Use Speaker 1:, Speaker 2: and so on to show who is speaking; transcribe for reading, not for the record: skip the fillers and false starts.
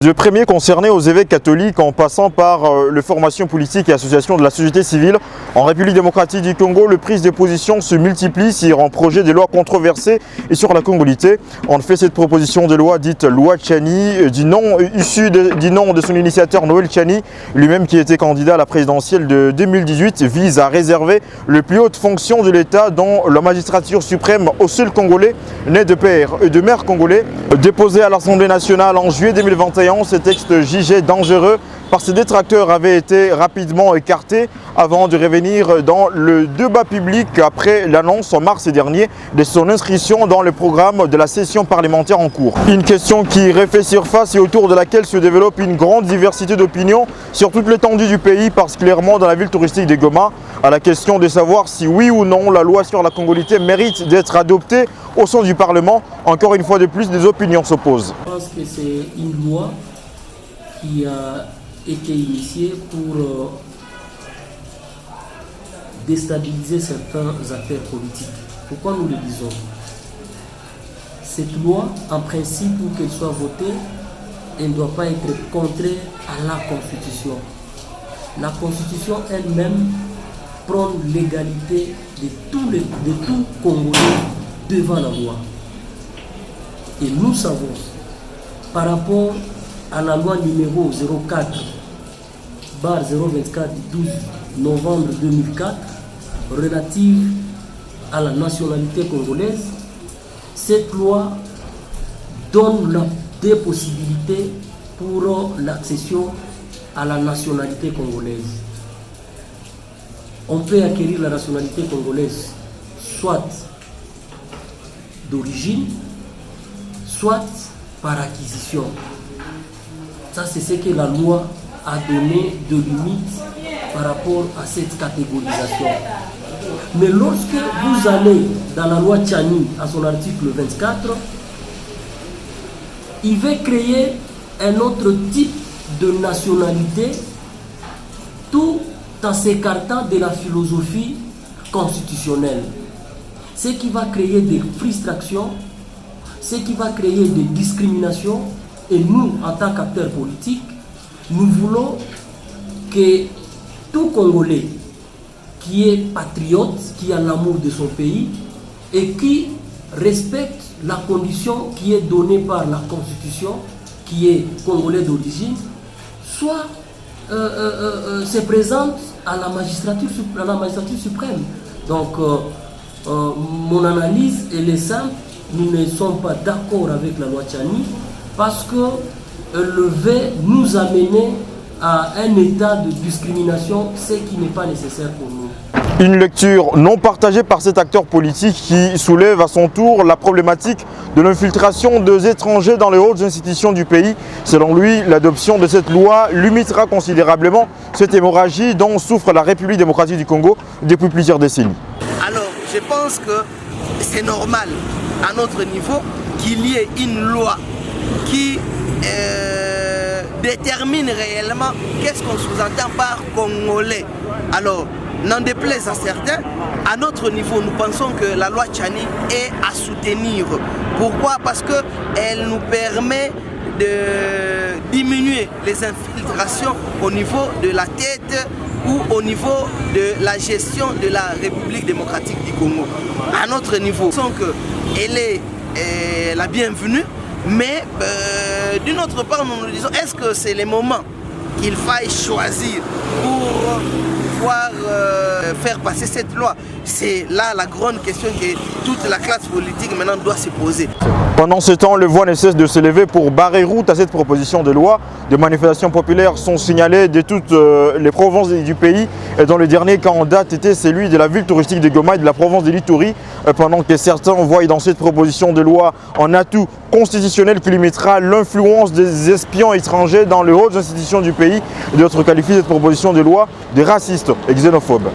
Speaker 1: Le premier concerné aux évêques catholiques en passant par les formations politiques et associations de la société civile. En République démocratique du Congo, les prises de position se multiplient sur un projet de loi controversé et sur la congolité. En fait, cette proposition de loi dite loi Tchani, du nom de son initiateur Noël Tchani, lui-même qui était candidat à la présidentielle de 2018, vise à réserver les plus hautes fonctions de l'État dans la magistrature suprême aux seuls Congolais nés de père et de mère congolais. Déposé à l'Assemblée nationale en juillet 2021, ce texte jugé dangereux par ses détracteurs avait été rapidement écarté avant de revenir dans le débat public après l'annonce en mars dernier de son inscription dans le programme de la session parlementaire en cours. Une question qui refait surface et autour de laquelle se développe une grande diversité d'opinions sur toute l'étendue du pays, particulièrement dans la ville touristique de Goma, à la question de savoir si oui ou non la loi sur la congolité mérite d'être adoptée au sein du Parlement. Encore une fois de plus, des opinions s'opposent.
Speaker 2: Je pense que c'est une loi qui a été initiée pour déstabiliser certaines affaires politiques. Pourquoi nous le disons? Cette loi, en principe, pour qu'elle soit votée, elle ne doit pas être contraire à la Constitution. La Constitution elle-même prend l'égalité de tout Congolais devant la loi. Et nous savons, par rapport à la loi numéro 04/024 du 12 novembre 2004 relative à la nationalité congolaise, cette loi donne des possibilités pour l'accession à la nationalité congolaise. On peut acquérir la nationalité congolaise soit d'origine, soit par acquisition. Ça, c'est ce que la loi a donné de limite par rapport à cette catégorisation. Mais lorsque vous allez dans la loi Tchani, à son article 24, il veut créer un autre type de nationalité tout en s'écartant de la philosophie constitutionnelle. Ce qui va créer des frustrations, ce qui va créer des discriminations. Et nous, en tant qu'acteurs politiques, nous voulons que tout Congolais qui est patriote, qui a l'amour de son pays et qui respecte la condition qui est donnée par la Constitution, qui est Congolais d'origine, soit se présente à la magistrature suprême. Donc, mon analyse, elle est simple. Nous ne sommes pas d'accord avec la loi Tchani parce qu'elle veut nous amener à un état de discrimination, ce qui n'est pas nécessaire pour nous.
Speaker 1: Une lecture non partagée par cet acteur politique qui soulève à son tour la problématique de l'infiltration des étrangers dans les hautes institutions du pays. Selon lui, l'adoption de cette loi limitera considérablement cette hémorragie dont souffre la République démocratique du Congo depuis plusieurs décennies.
Speaker 3: Alors, je pense que c'est normal à notre niveau qu'il y ait une loi qui détermine réellement qu'est-ce qu'on sous-entend par Congolais. Alors, n'en déplaise à certains, à notre niveau, nous pensons que la loi Tchani est à soutenir. Pourquoi? Parce qu'elle nous permet de diminuer les infiltrations au niveau de la tête ou au niveau de la gestion de la République démocratique du Congo. À notre niveau, nous pensons qu'elle est la bienvenue, mais d'une autre part, nous nous disons, est-ce que c'est le moment qu'il faille choisir pour pouvoir faire passer cette loi? C'est là la grande question que toute la classe politique maintenant doit se poser.
Speaker 1: Pendant ce temps, les voix ne cessent de se lever pour barrer route à cette proposition de loi. Des manifestations populaires sont signalées de toutes les provinces du pays, et dont le dernier cas en date était celui de la ville touristique de Goma et de la province de l'Ituri, pendant que certains voient dans cette proposition de loi un atout constitutionnel qui limitera l'influence des espions étrangers dans les hautes institutions du pays. D'autres qualifient cette proposition de loi de raciste et xénophobe.